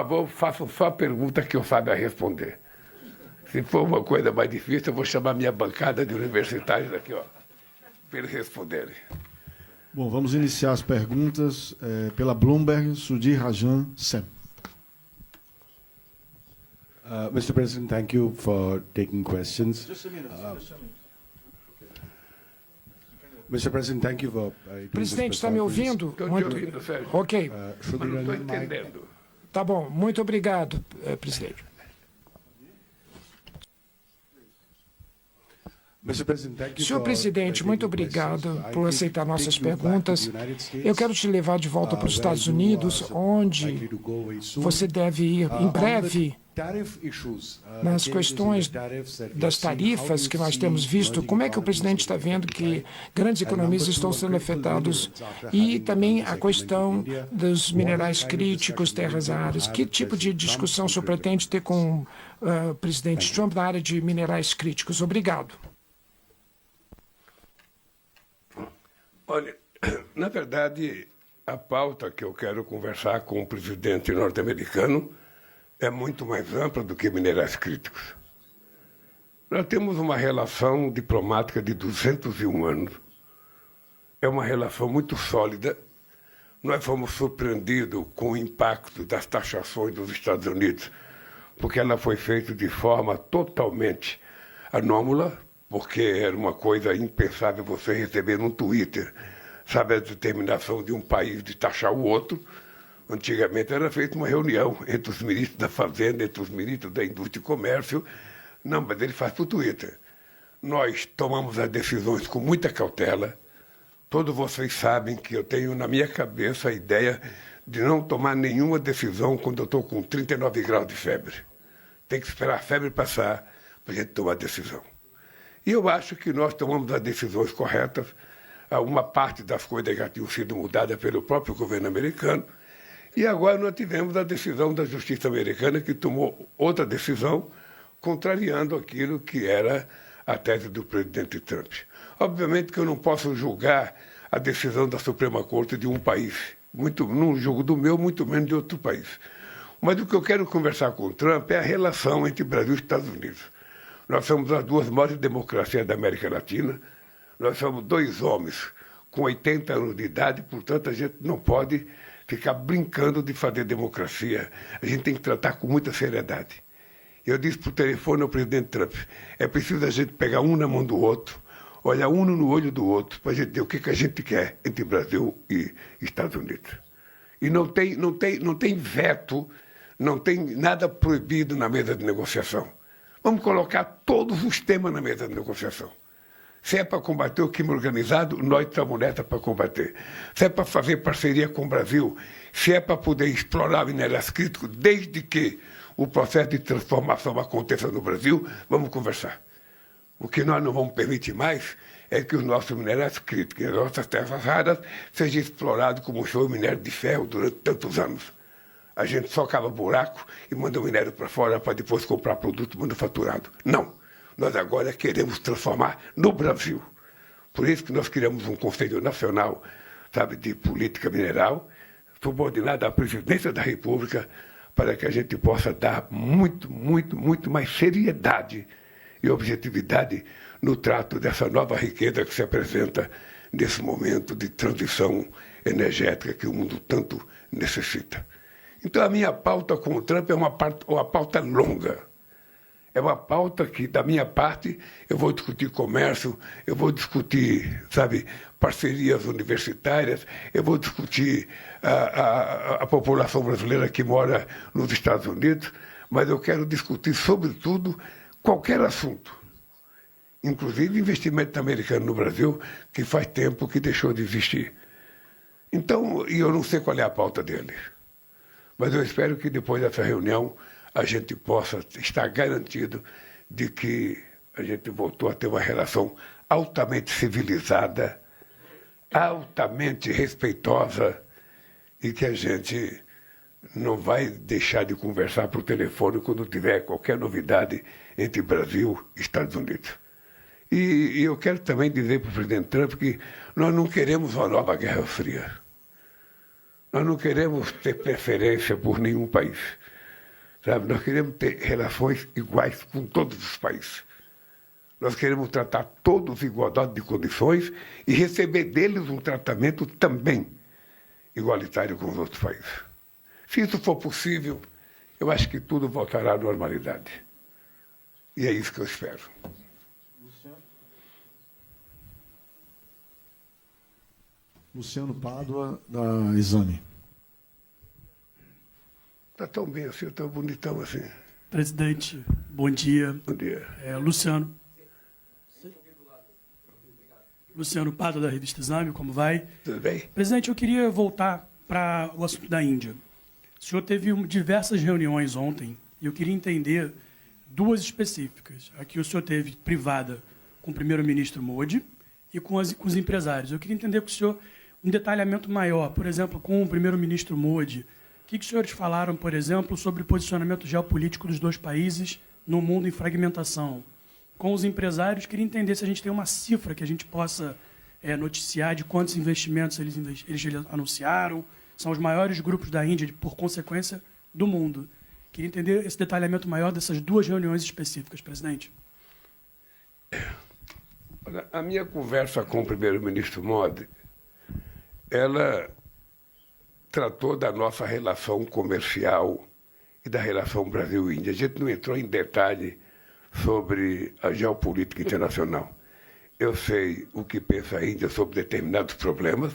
Por favor, façam só a pergunta que eu saiba responder. Se for uma coisa mais difícil, eu vou chamar minha bancada de universitários aqui, ó, para eles responderem. Bom, vamos iniciar as perguntas pela Bloomberg, Sudhir Rajan Sem. Mr. President, thank you for taking questions. Just a minute. Mr. President, thank you for Presidente, está me ouvindo? Estou te ouvindo, Sérgio. Ok, Mas não estou entendendo. tá bom. Muito obrigado, presidente. Senhor presidente, muito obrigado por aceitar nossas perguntas. Eu quero te levar de volta para os Estados Unidos, onde você deve ir em breve. Nas questões das tarifas que nós temos visto, como é que o presidente está vendo que grandes economias estão sendo afetadas e também a questão dos minerais críticos, terras raras. Que tipo de discussão o senhor pretende ter com o presidente Trump na área de minerais críticos? Obrigado. Olha, na verdade, a pauta que eu quero conversar com o presidente norte-americano é muito mais ampla do que minerais críticos. Nós temos uma relação diplomática de 201 anos. É uma relação muito sólida. Nós fomos surpreendidos com o impacto das taxações dos Estados Unidos, porque ela foi feita de forma totalmente anômala, porque era uma coisa impensável você receber no Twitter, sabe, a determinação de um país de taxar o outro. Antigamente era feita uma reunião entre os ministros da Fazenda, entre os ministros da Indústria e Comércio. Não, mas ele faz por Twitter. Nós tomamos as decisões com muita cautela. Todos vocês sabem que eu tenho na minha cabeça a ideia de não tomar nenhuma decisão quando eu estou com 39 graus de febre. Tem que esperar a febre passar para a gente tomar a decisão. E eu acho que nós tomamos as decisões corretas. Uma parte das coisas já tinham sido mudadas pelo próprio governo americano. E agora nós tivemos a decisão da Justiça americana, que tomou outra decisão, contrariando aquilo que era a tese do presidente Trump. Obviamente que eu não posso julgar a decisão da Suprema Corte de um país. Não julgo do meu, muito menos de outro país. Mas o que eu quero conversar com o Trump é a relação entre Brasil e Estados Unidos. Nós somos as duas maiores democracias da América Latina. Nós somos dois homens com 80 anos de idade, portanto a gente não pode ficar brincando de fazer democracia. A gente tem que tratar com muita seriedade. Eu disse por telefone ao presidente Trump, é preciso a gente pegar um na mão do outro, olhar um no olho do outro, para a gente ver o que a gente quer entre Brasil e Estados Unidos. E não tem veto, não tem nada proibido na mesa de negociação. Vamos colocar todos os temas na mesa de negociação. Se é para combater o crime organizado, nós estamos nessa para combater. Se é para fazer parceria com o Brasil, se é para poder explorar minérios críticos, desde que o processo de transformação aconteça no Brasil, vamos conversar. O que nós não vamos permitir mais é que os nossos minérios críticos, as nossas terras raras, sejam explorados como foi o minério de ferro durante tantos anos. A gente só cava buraco e manda o minério para fora para depois comprar produto manufaturado. Não. Nós agora queremos transformar no Brasil. Por isso que nós criamos um Conselho Nacional, sabe, de Política Mineral, subordinado à Presidência da República, para que a gente possa dar muito mais seriedade e objetividade no trato dessa nova riqueza que se apresenta nesse momento de transição energética que o mundo tanto necessita. Então, a minha pauta com o Trump é uma pauta longa. É uma pauta que, da minha parte, eu vou discutir comércio, eu vou discutir, sabe, parcerias universitárias, eu vou discutir a população brasileira que mora nos Estados Unidos, mas eu quero discutir, sobretudo, qualquer assunto, inclusive investimento americano no Brasil, que faz tempo que deixou de existir. Então, e eu não sei qual é a pauta dele, mas eu espero que depois dessa reunião a gente possa estar garantido de que a gente voltou a ter uma relação altamente civilizada, altamente respeitosa e que a gente não vai deixar de conversar por telefone quando tiver qualquer novidade entre Brasil e Estados Unidos. E eu quero também dizer para o presidente Trump que nós não queremos uma nova Guerra Fria. Nós não queremos ter preferência por nenhum país. Sabe? Nós queremos ter relações iguais com todos os países. Nós queremos tratar todos em igualdade de condições e receber deles um tratamento também igualitário com os outros países. Se isso for possível, eu acho que tudo voltará à normalidade. E é isso que eu espero. Luciano Pádua, da Exame. Está tão bem assim, tão bonitão assim. Presidente, bom dia. Bom dia. Luciano Pádua, da revista Exame, como vai? Tudo bem? Presidente, eu queria voltar para o assunto da Índia. O senhor teve diversas reuniões ontem e eu queria entender duas específicas. A que o senhor teve privada com o primeiro-ministro Modi e com os empresários. Eu queria entender com o senhor um detalhamento maior, por exemplo, com o primeiro-ministro Modi. O que os senhores falaram, por exemplo, sobre o posicionamento geopolítico dos dois países no mundo em fragmentação? Com os empresários, queria entender se a gente tem uma cifra que a gente possa noticiar de quantos investimentos eles anunciaram. São os maiores grupos da Índia, por consequência, do mundo. Queria entender esse detalhamento maior dessas duas reuniões específicas, presidente. Olha, a minha conversa com o primeiro-ministro Modi, ela tratou da nossa relação comercial e da relação Brasil-Índia. A gente não entrou em detalhe sobre a geopolítica internacional. Eu sei o que pensa a Índia sobre determinados problemas,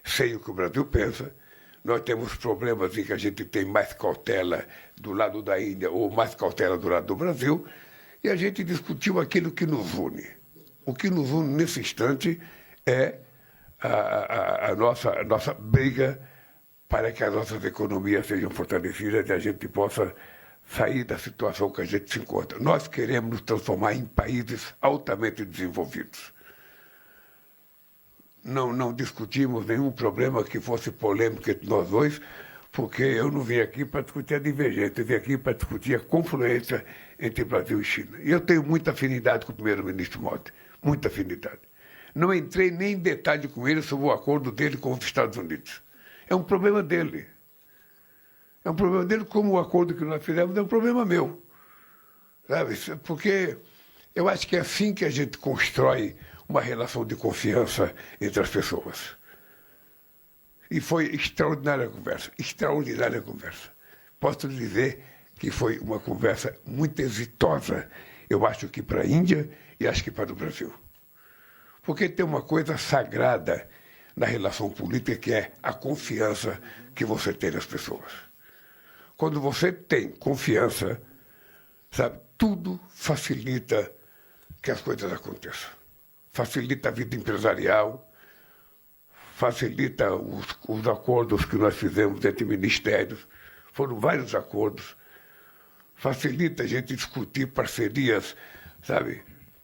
sei o que o Brasil pensa. Nós temos problemas em que a gente tem mais cautela do lado da Índia ou mais cautela do lado do Brasil, e a gente discutiu aquilo que nos une. O que nos une nesse instante é a nossa briga para que as nossas economias sejam fortalecidas e a gente possa sair da situação que a gente se encontra. Nós queremos nos transformar em países altamente desenvolvidos. Não discutimos nenhum problema que fosse polêmico entre nós dois, porque eu não vim aqui para discutir a divergência, eu vim aqui para discutir a confluência entre Brasil e China. E eu tenho muita afinidade com o primeiro-ministro Modi, muita afinidade. Não entrei nem em detalhe com ele sobre o acordo dele com os Estados Unidos. É um problema dele. É um problema dele, como o acordo que nós fizemos é um problema meu. Sabe? Porque eu acho que é assim que a gente constrói uma relação de confiança entre as pessoas. E foi extraordinária a conversa, extraordinária a conversa. Posso lhe dizer que foi uma conversa muito exitosa, eu acho que para a Índia e acho que para o Brasil. Porque tem uma coisa sagrada na relação política que é a confiança que você tem nas pessoas. Quando você tem confiança, sabe, tudo facilita que as coisas aconteçam. Facilita a vida empresarial, facilita os acordos que nós fizemos entre ministérios, foram vários acordos, facilita a gente discutir parcerias, sabe,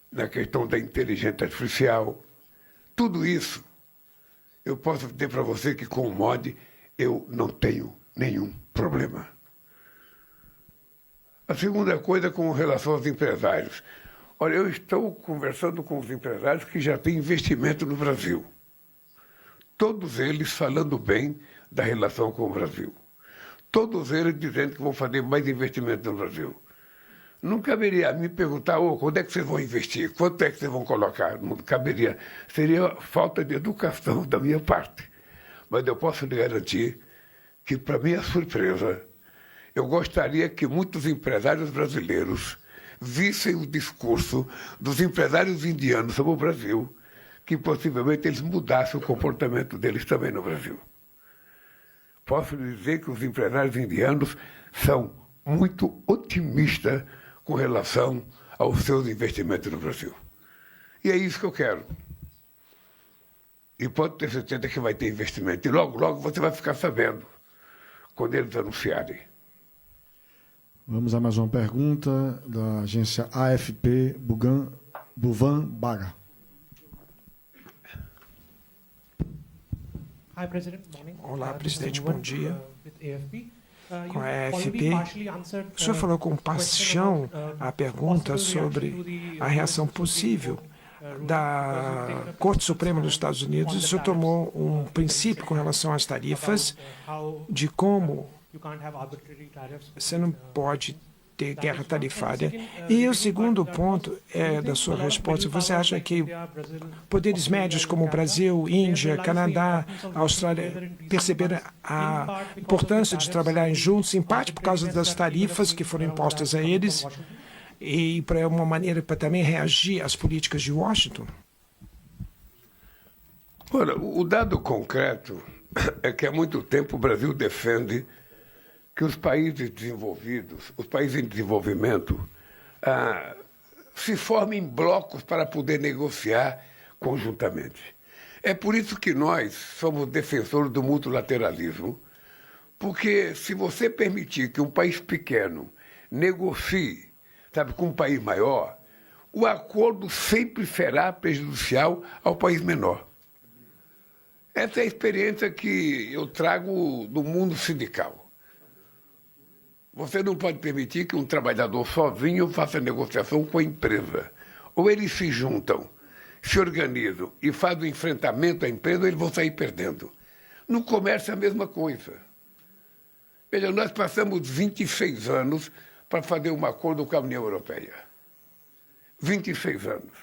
na questão da inteligência artificial. Tudo isso, eu posso dizer para você que com o Modi eu não tenho nenhum problema. A segunda coisa com relação aos empresários. Olha, eu estou conversando com os empresários que já têm investimento no Brasil. Todos eles falando bem da relação com o Brasil. Todos eles dizendo que vão fazer mais investimento no Brasil. Não caberia a mim perguntar, quando é que vocês vão investir? Quanto é que vocês vão colocar? Não caberia. Seria falta de educação da minha parte. Mas eu posso lhe garantir que, para minha surpresa, eu gostaria que muitos empresários brasileiros vissem o discurso dos empresários indianos sobre o Brasil, que possivelmente eles mudassem o comportamento deles também no Brasil. Posso lhe dizer que os empresários indianos são muito otimistas com relação aos seus investimentos no Brasil. E é isso que eu quero. E pode ter certeza que vai ter investimento. E logo, logo você vai ficar sabendo, quando eles anunciarem. Vamos a mais uma pergunta da agência AFP Buvan Baga. Olá, presidente, bom dia. Com a AFP, o senhor falou com paixão a pergunta sobre a reação possível da Corte Suprema dos Estados Unidos. O senhor tomou um princípio com relação às tarifas, de como Você não pode ter guerra tarifária. E o segundo ponto é da sua resposta. Você acha que poderes médios como o Brasil, Índia, Canadá, Austrália perceberam a importância de trabalharem juntos, em parte por causa das tarifas que foram impostas a eles e para uma maneira para também reagir às políticas de Washington? Ora, o dado concreto é que há muito tempo o Brasil defende que os países desenvolvidos, os países em desenvolvimento, se formem em blocos para poder negociar conjuntamente. É por isso que nós somos defensores do multilateralismo, porque se você permitir que um país pequeno negocie, sabe, com um país maior, o acordo sempre será prejudicial ao país menor. Essa é a experiência que eu trago do mundo sindical. Você não pode permitir que um trabalhador sozinho faça negociação com a empresa. Ou eles se juntam, se organizam e fazem o enfrentamento à empresa, ou eles vão sair perdendo. No comércio é a mesma coisa. Veja, nós passamos 26 anos para fazer um acordo com a União Europeia. 26 anos.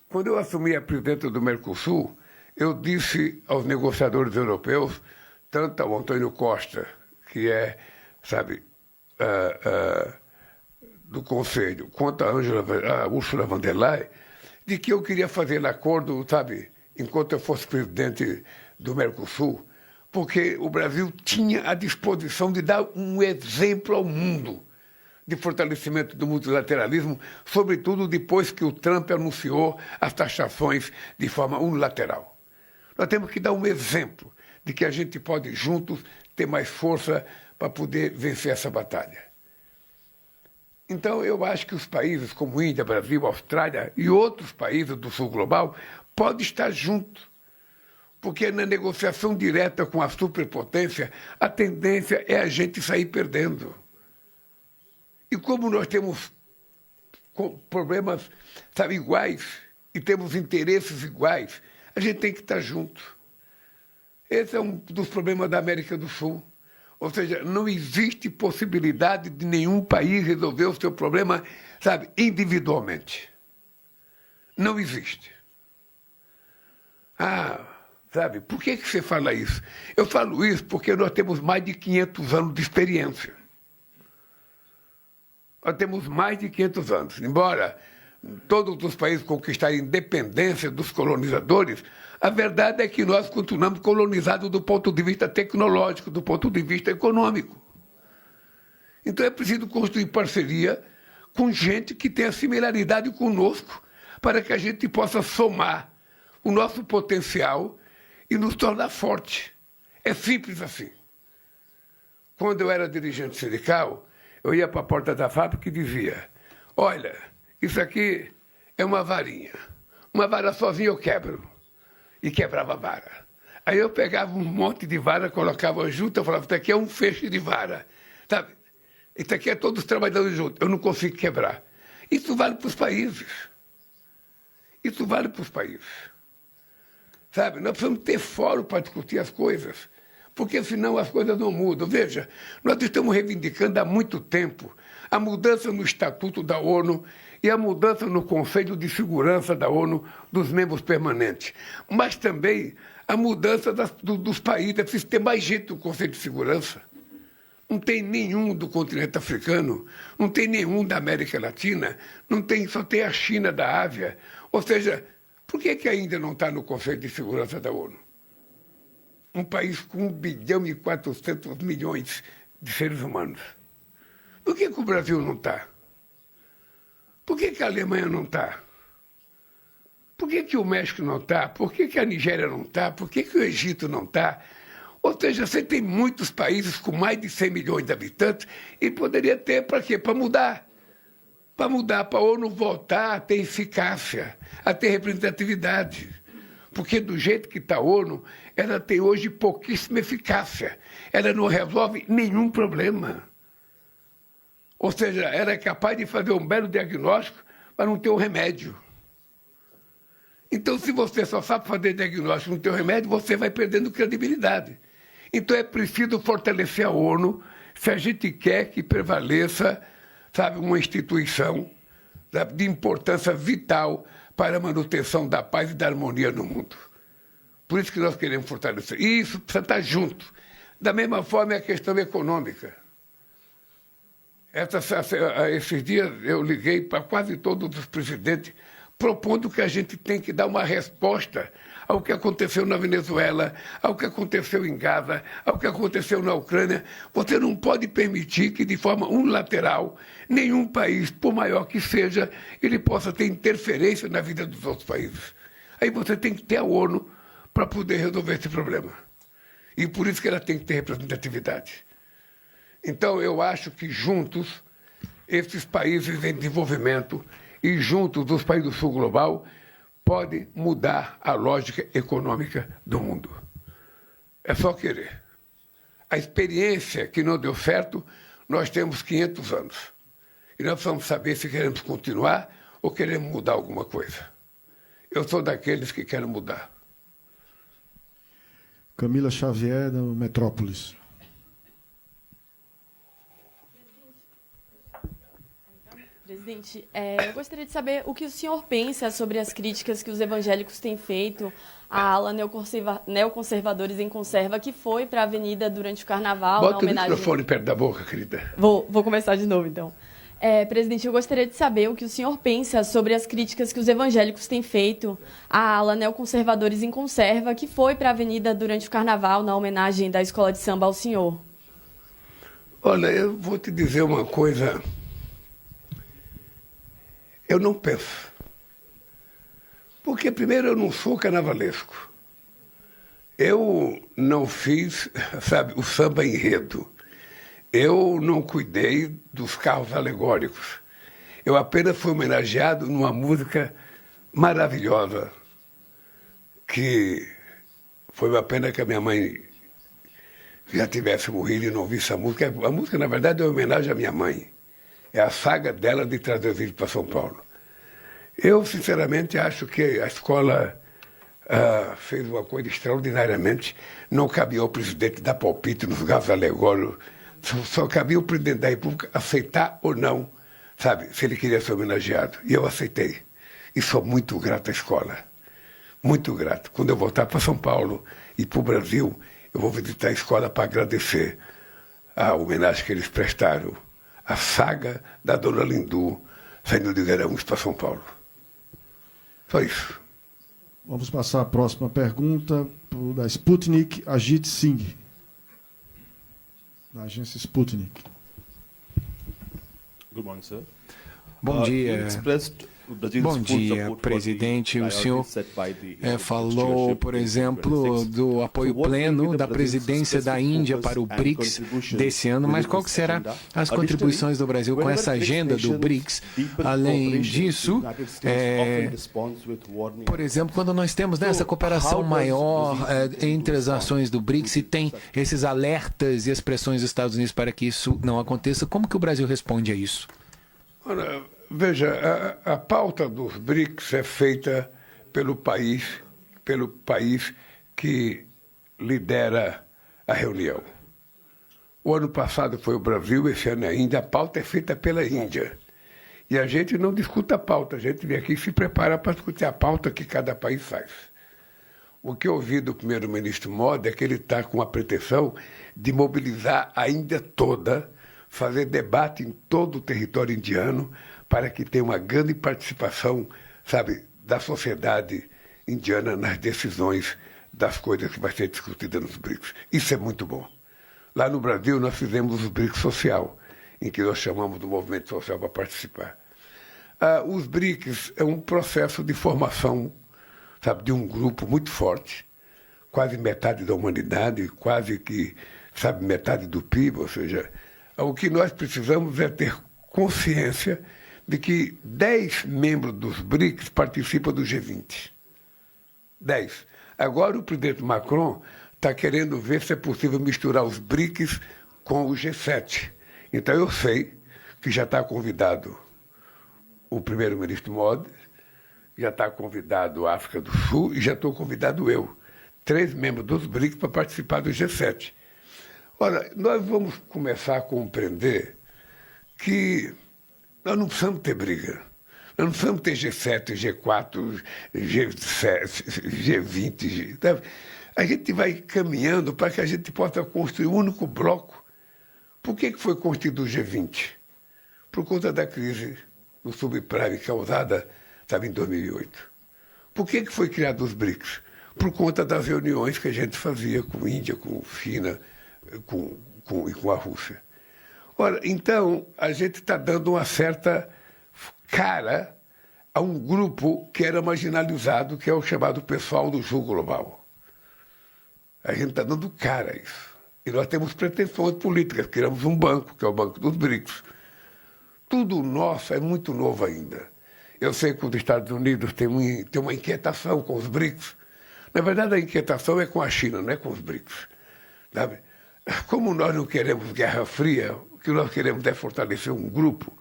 Quando eu assumi a presidência do Mercosul, eu disse aos negociadores europeus, tanto ao Antônio Costa, que é, sabe, do Conselho, quanto a Ursula von der Leyen, de que eu queria fazer acordo, sabe, enquanto eu fosse presidente do Mercosul, porque o Brasil tinha a disposição de dar um exemplo ao mundo de fortalecimento do multilateralismo, sobretudo depois que o Trump anunciou as taxações de forma unilateral. Nós temos que dar um exemplo de que a gente pode, juntos, ter mais força para poder vencer essa batalha. Então, eu acho que os países como Índia, Brasil, Austrália e outros países do sul global podem estar juntos, porque na negociação direta com a superpotência, a tendência é a gente sair perdendo. E como nós temos problemas, sabe, iguais e temos interesses iguais, a gente tem que estar junto. Esse é um dos problemas da América do Sul. Ou seja, não existe possibilidade de nenhum país resolver o seu problema, sabe, individualmente. Não existe. Sabe, por que você fala isso? Eu falo isso porque nós temos mais de 500 anos de experiência. Nós temos mais de 500 anos. Embora todos os países conquistarem independência dos colonizadores, a verdade é que nós continuamos colonizados do ponto de vista tecnológico, do ponto de vista econômico. Então é preciso construir parceria com gente que tenha similaridade conosco, para que a gente possa somar o nosso potencial e nos tornar forte. É simples assim. Quando eu era dirigente sindical, eu ia para a porta da fábrica e dizia: olha, isso aqui é uma varinha. Uma vara sozinha eu quebro. E quebrava a vara. Aí eu pegava um monte de vara, colocava junto, eu falava: isso aqui é um feixe de vara. Sabe? Isso aqui é todos trabalhando juntos. Eu não consigo quebrar. Isso vale para os países. Isso vale para os países. Sabe? Nós precisamos ter fórum para discutir as coisas, porque senão as coisas não mudam. Veja, nós estamos reivindicando há muito tempo a mudança no Estatuto da ONU e a mudança no Conselho de Segurança da ONU dos membros permanentes. Mas também a mudança dos países. É preciso ter mais gente no Conselho de Segurança. Não tem nenhum do continente africano, não tem nenhum da América Latina, só tem a China da Ásia. Ou seja, por que ainda não está no Conselho de Segurança da ONU? Um país com 1,4 bilhão de seres humanos. Por que o Brasil não está? Por que a Alemanha não está? Por que o México não está? Por que a Nigéria não está? Por que o Egito não está? Ou seja, você tem muitos países com mais de 100 milhões de habitantes e poderia ter para quê? Para mudar. Para mudar, para a ONU voltar a ter eficácia, a ter representatividade. Porque do jeito que está a ONU, ela tem hoje pouquíssima eficácia. Ela não resolve nenhum problema. Ou seja, ela é capaz de fazer um belo diagnóstico, mas não ter um remédio. Então, se você só sabe fazer diagnóstico e não ter um remédio, você vai perdendo credibilidade. Então é preciso fortalecer a ONU se a gente quer que prevaleça, sabe, uma instituição, sabe, de importância vital para a manutenção da paz e da harmonia no mundo. Por isso que nós queremos fortalecer. E isso precisa estar junto. Da mesma forma é a questão econômica. Esses dias eu liguei para quase todos os presidentes propondo que a gente tem que dar uma resposta ao que aconteceu na Venezuela, ao que aconteceu em Gaza, ao que aconteceu na Ucrânia. Você não pode permitir que, de forma unilateral, nenhum país, por maior que seja, ele possa ter interferência na vida dos outros países. Aí você tem que ter a ONU para poder resolver esse problema. E por isso que ela tem que ter representatividade. Então, eu acho que juntos, esses países em desenvolvimento e juntos os países do Sul Global podem mudar a lógica econômica do mundo. É só querer. A experiência que não deu certo, nós temos 500 anos. E nós precisamos saber se queremos continuar ou queremos mudar alguma coisa. Eu sou daqueles que querem mudar. Camila Xavier, da Metrópolis. Presidente, eu gostaria de saber o que o senhor pensa sobre as críticas que os evangélicos têm feito à ala neoconservadores em conserva, que foi para a Avenida durante o Carnaval. Bota na homenagem... o microfone perto da boca, querida. Vou começar de novo, então. Presidente, eu gostaria de saber o que o senhor pensa sobre as críticas que os evangélicos têm feito à ala neoconservadores em conserva, que foi para a Avenida durante o Carnaval, na homenagem da Escola de Samba ao senhor. Olha, eu vou te dizer uma coisa. Eu não penso. Porque, primeiro, eu não sou carnavalesco. Eu não fiz, sabe, o samba enredo. Eu não cuidei dos carros alegóricos. Eu apenas fui homenageado numa música maravilhosa, que foi uma pena que a minha mãe já tivesse morrido e não visse a música. A música, na verdade, é uma homenagem à minha mãe. É a saga dela de trazer os filhos para São Paulo. Eu, sinceramente, acho que a escola fez uma coisa extraordinariamente. Não cabia ao presidente dar palpite nos carros alegóricos. Só cabia o presidente da República aceitar ou não, sabe, se ele queria ser homenageado. E eu aceitei. E sou muito grato à escola. Muito grato. Quando eu voltar para São Paulo e para o Brasil, eu vou visitar a escola para agradecer a homenagem que eles prestaram. A saga da Dona Lindu saindo de Garanhuns para São Paulo. Só isso. Vamos passar à próxima pergunta da Sputnik, Ajit Singh, da agência Sputnik. Good morning, sir. Bom dia. Bom dia, presidente. O senhor falou, por exemplo, do apoio pleno da presidência da Índia para o BRICS desse ano, mas qual que serão as contribuições do Brasil com essa agenda do BRICS? Além disso, por exemplo, quando nós temos essa cooperação maior entre as ações do BRICS e tem esses alertas e expressões dos Estados Unidos para que isso não aconteça, como que o Brasil responde a isso? Ora, veja, a pauta dos BRICS é feita pelo país que lidera a reunião. O ano passado foi o Brasil, esse ano é a Índia. A pauta é feita pela Índia. E a gente não discute a pauta, a gente vem aqui e se prepara para discutir a pauta que cada país faz. O que eu ouvi do primeiro-ministro Modi é que ele está com a pretensão de mobilizar a Índia toda, fazer debate em todo o território indiano, para que tenha uma grande participação, sabe, da sociedade indiana nas decisões das coisas que vai ser discutida nos BRICS. Isso é muito bom. Lá no Brasil, nós fizemos o BRICS Social, em que nós chamamos do movimento social para participar. Os BRICS é um processo de formação, sabe, de um grupo muito forte, quase metade da humanidade, quase que, sabe, metade do PIB, ou seja, o que nós precisamos é ter consciência de que 10 membros dos BRICS participam do G20. 10. Agora o presidente Macron está querendo ver se é possível misturar os BRICS com o G7. Então eu sei que já está convidado o primeiro-ministro Modi, já está convidado a África do Sul e já estou convidado eu. 3 membros dos BRICS para participar do G7. Olha, nós vamos começar a compreender que nós não precisamos ter briga. Nós não precisamos ter G7, G4, G20. Sabe? A gente vai caminhando para que a gente possa construir um único bloco. Por que foi constituído o G20? Por conta da crise do subprime causada, sabe, em 2008. Por que foi criado os BRICS? Por conta das reuniões que a gente fazia com a Índia, com a China e com a Rússia. Ora, então, a gente está dando uma certa cara a um grupo que era marginalizado, que é o chamado pessoal do Sul Global. A gente está dando cara a isso. E nós temos pretensões políticas. Criamos um banco, que é o Banco dos BRICS. Tudo nosso é muito novo ainda. Eu sei que os Estados Unidos têm uma inquietação com os BRICS. Na verdade, a inquietação é com a China, não é com os BRICS. Sabe? Como nós não queremos guerra fria, o que nós queremos é fortalecer um grupo.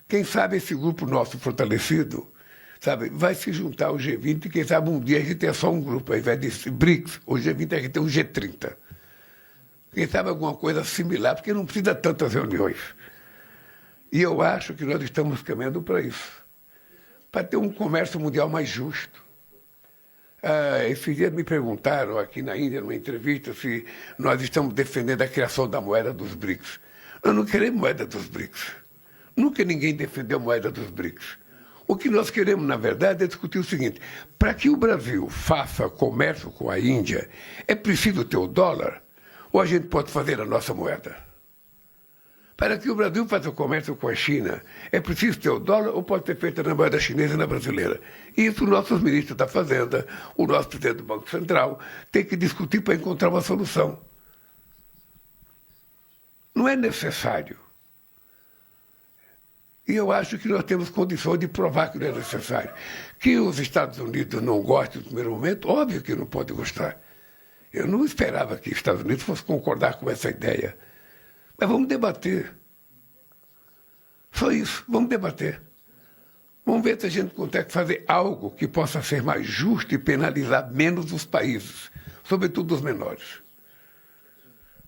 Quem sabe esse grupo nosso fortalecido, sabe, vai se juntar ao G20 e quem sabe um dia a gente tem só um grupo, ao invés de BRICS, o G20 a gente tem um G30. Quem sabe alguma coisa similar, porque não precisa de tantas reuniões. E eu acho que nós estamos caminhando para isso, para ter um comércio mundial mais justo. Esses dias me perguntaram aqui na Índia, numa entrevista, se nós estamos defendendo a criação da moeda dos BRICS. Nós não queremos moeda dos BRICS. Nunca ninguém defendeu a moeda dos BRICS. O que nós queremos, na verdade, é discutir o seguinte: para que o Brasil faça comércio com a Índia, é preciso ter o dólar ou a gente pode fazer a nossa moeda? Para que o Brasil faça comércio com a China, é preciso ter o dólar ou pode ser feito na moeda chinesa e na brasileira? Isso nossos ministros da Fazenda, o nosso presidente do Banco Central, tem que discutir para encontrar uma solução. Não é necessário. E eu acho que nós temos condições de provar que não é necessário. Que os Estados Unidos não gostem no primeiro momento, óbvio que não pode gostar. Eu não esperava que os Estados Unidos fossem concordar com essa ideia. Mas vamos debater. Só isso, vamos debater. Vamos ver se a gente consegue fazer algo que possa ser mais justo e penalizar menos os países, sobretudo os menores.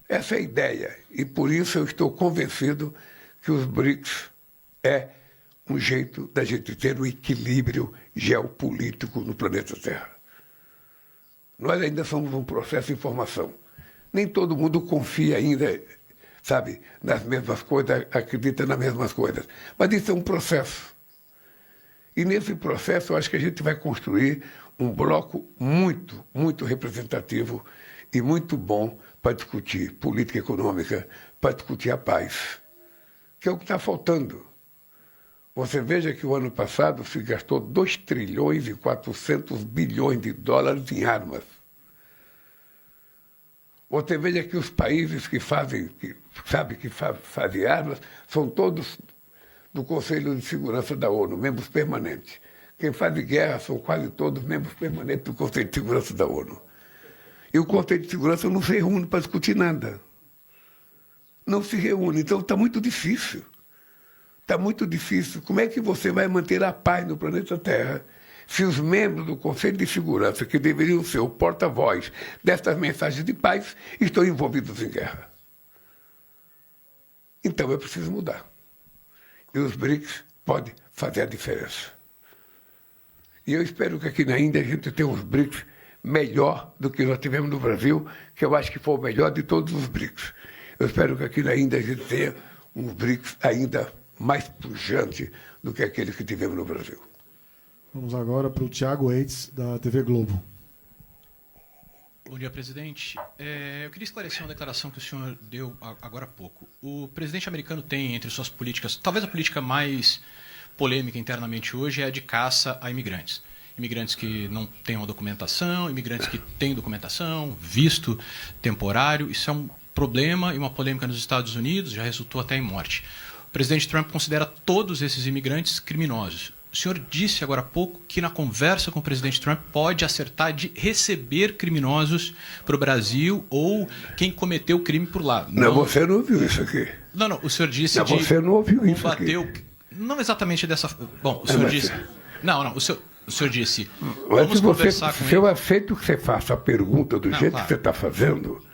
Essa é a ideia. E por isso eu estou convencido que os BRICS é um jeito da gente ter um equilíbrio geopolítico no planeta Terra. Nós ainda somos um processo de formação. Nem todo mundo confia ainda, sabe, nas mesmas coisas, acredita nas mesmas coisas. Mas isso é um processo. E nesse processo eu acho que a gente vai construir um bloco muito, muito representativo e muito bom para discutir política econômica, para discutir a paz, que é o que está faltando. Você veja que o ano passado se gastou 2 trilhões e 400 bilhões de dólares em armas. Você veja que os países que fazem armas são todos do Conselho de Segurança da ONU, membros permanentes. Quem faz guerra são quase todos membros permanentes do Conselho de Segurança da ONU. E o Conselho de Segurança não se reúne para discutir nada. Não se reúne. Então está muito difícil. Está muito difícil. Como é que você vai manter a paz no planeta Terra se os membros do Conselho de Segurança, que deveriam ser o porta-voz dessas mensagens de paz, estão envolvidos em guerra? Então é preciso mudar. E os BRICS podem fazer a diferença. E eu espero que aqui na Índia a gente tenha uns BRICS melhor do que nós tivemos no Brasil, que eu acho que foi o melhor de todos os BRICS. Eu espero que aqui na Índia a gente tenha uns BRICS ainda mais pujante do que aquele que tivemos no Brasil. Vamos agora para o Tiago Eitz, da TV Globo. Bom dia, presidente. Eu queria esclarecer uma declaração que o senhor deu agora há pouco. O presidente americano tem entre suas políticas, talvez a política mais polêmica internamente hoje é a de caça a imigrantes. Imigrantes que não tenham documentação, imigrantes que têm documentação, visto temporário. Isso é um problema e uma polêmica nos Estados Unidos, já resultou até em morte. O presidente Trump considera todos esses imigrantes criminosos. O senhor disse agora há pouco que na conversa com o presidente Trump pode acertar de receber criminosos para o Brasil ou quem cometeu o crime por lá. Não, você não ouviu isso aqui. Não, o senhor disse não, você não ouviu isso aqui. Não exatamente dessa... Bom, o senhor disse... Não, o senhor disse... Mas se eu aceito que você faça a pergunta do jeito que você está fazendo,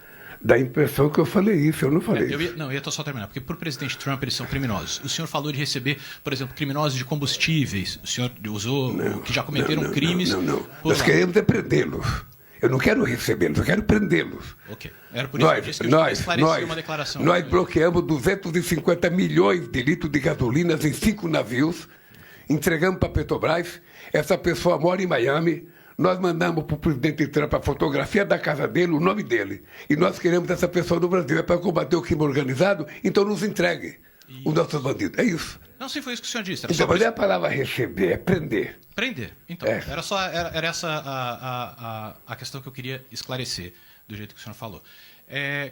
Dá a impressão que eu falei isso, eu não falei isso. Eu ia só terminar, porque para o presidente Trump eles são criminosos. O senhor falou de receber, por exemplo, criminosos de combustíveis. O senhor usou que já cometeram crimes. Não. Nós queremos é prendê-los. Eu não quero recebê-los, eu quero prendê-los. Ok. Era por isso que eu disse que eu tinha esclarecido uma declaração. Nós bloqueamos 250 milhões de litros de gasolina em 5 navios, entregamos para a Petrobras. Essa pessoa mora em Miami. Nós mandamos para o presidente Trump a fotografia da casa dele, o nome dele. E nós queremos essa pessoa no Brasil. É para combater o crime organizado, então nos entregue os nossos bandidos. É isso. Não, sim, foi isso que o senhor disse. Então, mas não é a palavra receber, é prender. Prender. Então, era essa a questão que eu queria esclarecer, do jeito que o senhor falou.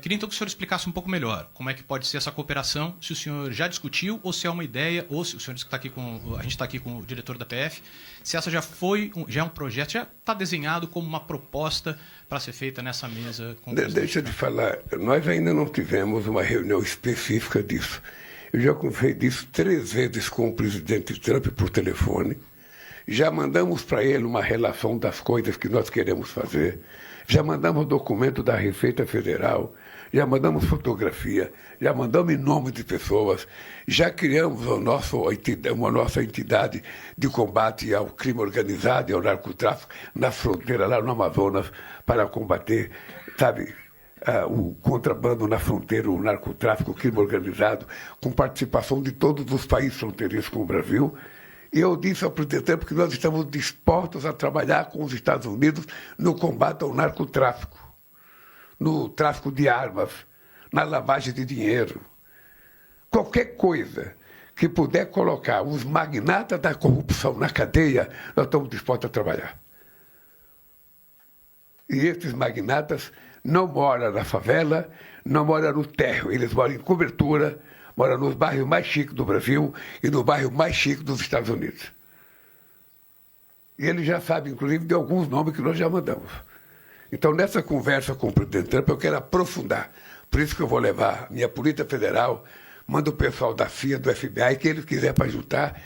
Queria então que o senhor explicasse um pouco melhor como é que pode ser essa cooperação, se o senhor já discutiu, ou se é uma ideia, ou se o senhor disse que a gente está aqui com o diretor da PF, se essa já é um projeto, já está desenhado como uma proposta para ser feita nessa mesa com o presidente. Deixa eu te falar, nós ainda não tivemos uma reunião específica disso. Eu já conversei disso 3 vezes com o presidente Trump por telefone. Já mandamos para ele uma relação das coisas que nós queremos fazer. Já mandamos documento da Receita Federal. Já mandamos fotografia. Já mandamos em nome de pessoas. Já criamos uma nossa entidade de combate ao crime organizado e ao narcotráfico na fronteira, lá no Amazonas, para combater, o contrabando na fronteira, o narcotráfico, o crime organizado, com participação de todos os países fronteiriços com o Brasil. E eu disse ao presidente Trump que nós estamos dispostos a trabalhar com os Estados Unidos no combate ao narcotráfico, no tráfico de armas, na lavagem de dinheiro. Qualquer coisa que puder colocar os magnatas da corrupção na cadeia, nós estamos dispostos a trabalhar. E esses magnatas não moram na favela, não moram no térreo, eles moram em cobertura, moram nos bairros mais chiques do Brasil e no bairro mais chique dos Estados Unidos. E ele já sabe, inclusive, de alguns nomes que nós já mandamos. Então, nessa conversa com o presidente Trump, eu quero aprofundar. Por isso que eu vou levar minha Polícia Federal, mando o pessoal da CIA, do FBI, que eles quiserem para juntar.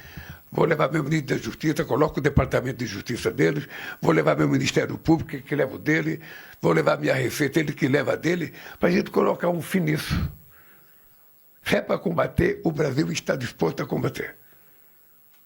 Vou levar meu ministro da Justiça, coloco o Departamento de Justiça deles, vou levar meu Ministério Público, que leva o dele, vou levar minha Receita, ele que leva a dele, para a gente colocar um fim nisso. Se é para combater, o Brasil está disposto a combater.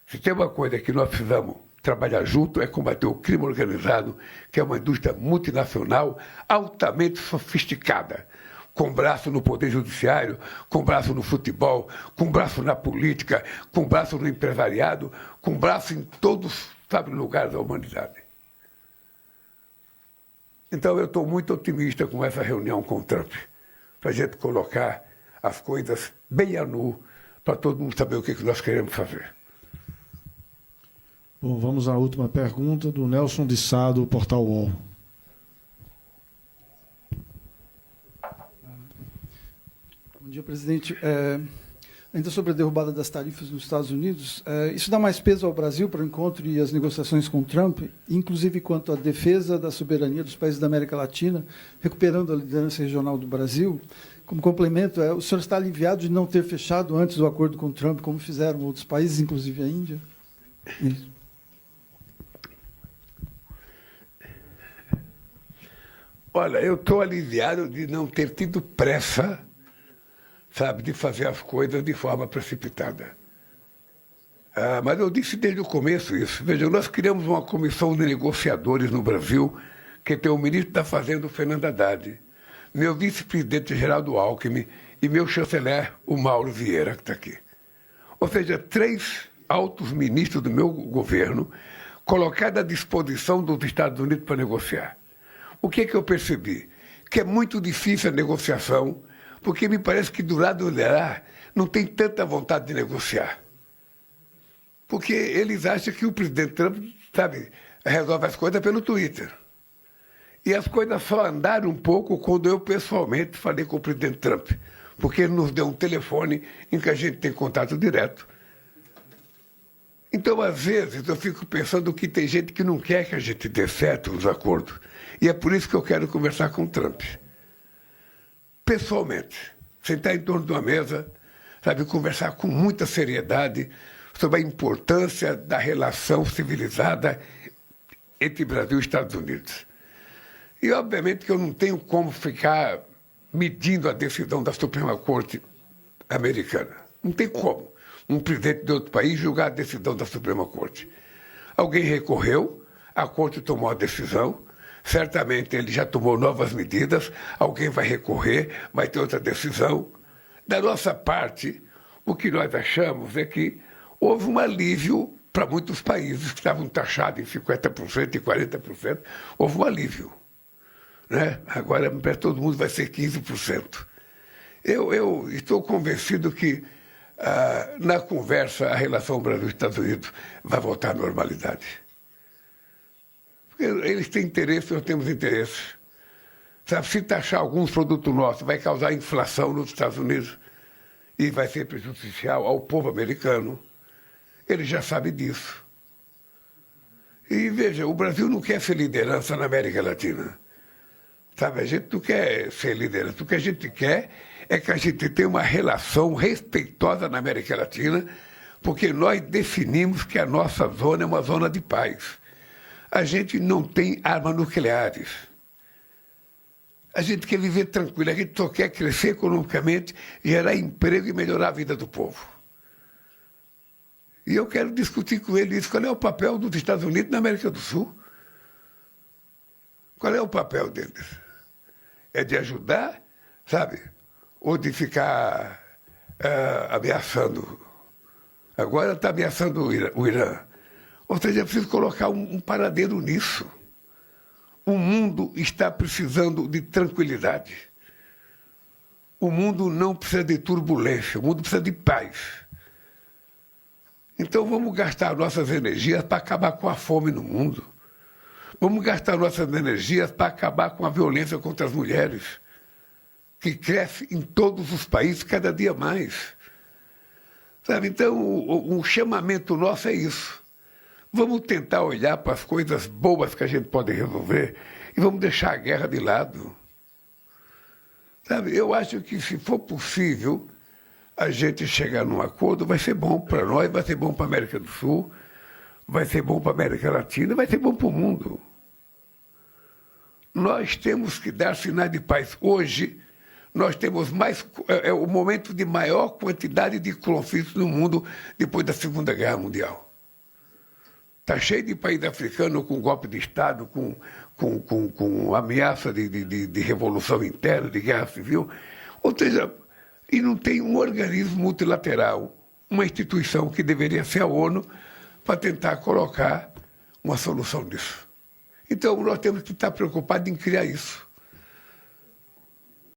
Se tem uma coisa que nós precisamos trabalhar junto, é combater o crime organizado, que é uma indústria multinacional altamente sofisticada, com braço no poder judiciário, com braço no futebol, com braço na política, com braço no empresariado, com braço em todos, lugares da humanidade. Então eu estou muito otimista com essa reunião com o Trump, para a gente colocar as coisas bem a nu, para todo mundo saber o que nós queremos fazer. Bom, vamos à última pergunta do Nelson de Sá, do Portal UOL. Bom dia, presidente. Ainda sobre a derrubada das tarifas nos Estados Unidos, isso dá mais peso ao Brasil para o encontro e as negociações com Trump, inclusive quanto à defesa da soberania dos países da América Latina, recuperando a liderança regional do Brasil. Como complemento, o senhor está aliviado de não ter fechado antes o acordo com Trump, como fizeram outros países, inclusive a Índia? Isso. Olha, eu estou aliviado de não ter tido pressa, de fazer as coisas de forma precipitada. Mas eu disse desde o começo isso. Veja, nós criamos uma comissão de negociadores no Brasil, que tem o ministro da Fazenda, o Fernando Haddad, meu vice-presidente Geraldo Alckmin e meu chanceler, o Mauro Vieira, que está aqui. Ou seja, 3 altos ministros do meu governo colocados à disposição dos Estados Unidos para negociar. O que eu percebi? Que é muito difícil a negociação, porque me parece que do lado de lá não tem tanta vontade de negociar. Porque eles acham que o presidente Trump, resolve as coisas pelo Twitter. E as coisas só andaram um pouco quando eu pessoalmente falei com o presidente Trump, porque ele nos deu um telefone em que a gente tem contato direto. Então, às vezes, eu fico pensando que tem gente que não quer que a gente dê certo nos acordos. E é por isso que eu quero conversar com o Trump. Pessoalmente, sentar em torno de uma mesa, conversar com muita seriedade sobre a importância da relação civilizada entre Brasil e Estados Unidos. E, obviamente, que eu não tenho como ficar medindo a decisão da Suprema Corte americana. Não tem como um presidente de outro país julgar a decisão da Suprema Corte. Alguém recorreu, a Corte tomou a decisão, certamente ele já tomou novas medidas, alguém vai recorrer, vai ter outra decisão. Da nossa parte, o que nós achamos é que houve um alívio para muitos países que estavam taxados em 50% e 40%, houve um alívio. Né? Agora, para todo mundo vai ser 15%. Eu estou convencido que, na conversa, a relação Brasil-Estados Unidos vai voltar à normalidade. Porque eles têm interesse, nós temos interesse. Sabe, se taxar alguns produtos nossos, vai causar inflação nos Estados Unidos e vai ser prejudicial ao povo americano. Ele já sabe disso. E veja, o Brasil não quer ser liderança na América Latina. Sabe, a gente não quer ser liderança. O que a gente quer é que a gente tenha uma relação respeitosa na América Latina, porque nós definimos que a nossa zona é uma zona de paz. A gente não tem armas nucleares. A gente quer viver tranquilo, a gente só quer crescer economicamente, gerar emprego e melhorar a vida do povo. E eu quero discutir com ele isso. Qual é o papel dos Estados Unidos na América do Sul? Qual é o papel deles? É de ajudar, sabe? Ou de ficar ameaçando? Agora está ameaçando o Irã. Ou seja, é preciso colocar um paradeiro nisso. O mundo está precisando de tranquilidade. O mundo não precisa de turbulência, o mundo precisa de paz. Então vamos gastar nossas energias para acabar com a fome no mundo. Vamos gastar nossas energias para acabar com a violência contra as mulheres, que cresce em todos os países cada dia mais. Sabe? Então, o chamamento nosso é isso. Vamos tentar olhar para as coisas boas que a gente pode resolver e vamos deixar a guerra de lado. Sabe? Eu acho que, se for possível, a gente chegar num acordo, vai ser bom para nós, vai ser bom para a América do Sul, vai ser bom para a América Latina, vai ser bom para o mundo. Nós temos que dar sinais de paz. Hoje, nós temos o momento de maior quantidade de conflitos no mundo depois da Segunda Guerra Mundial. Está cheio de país africano com golpe de Estado, com ameaça de revolução interna, de guerra civil. Ou seja, e não tem um organismo multilateral, uma instituição que deveria ser a ONU, para tentar colocar uma solução disso. Então, nós temos que estar preocupados em criar isso.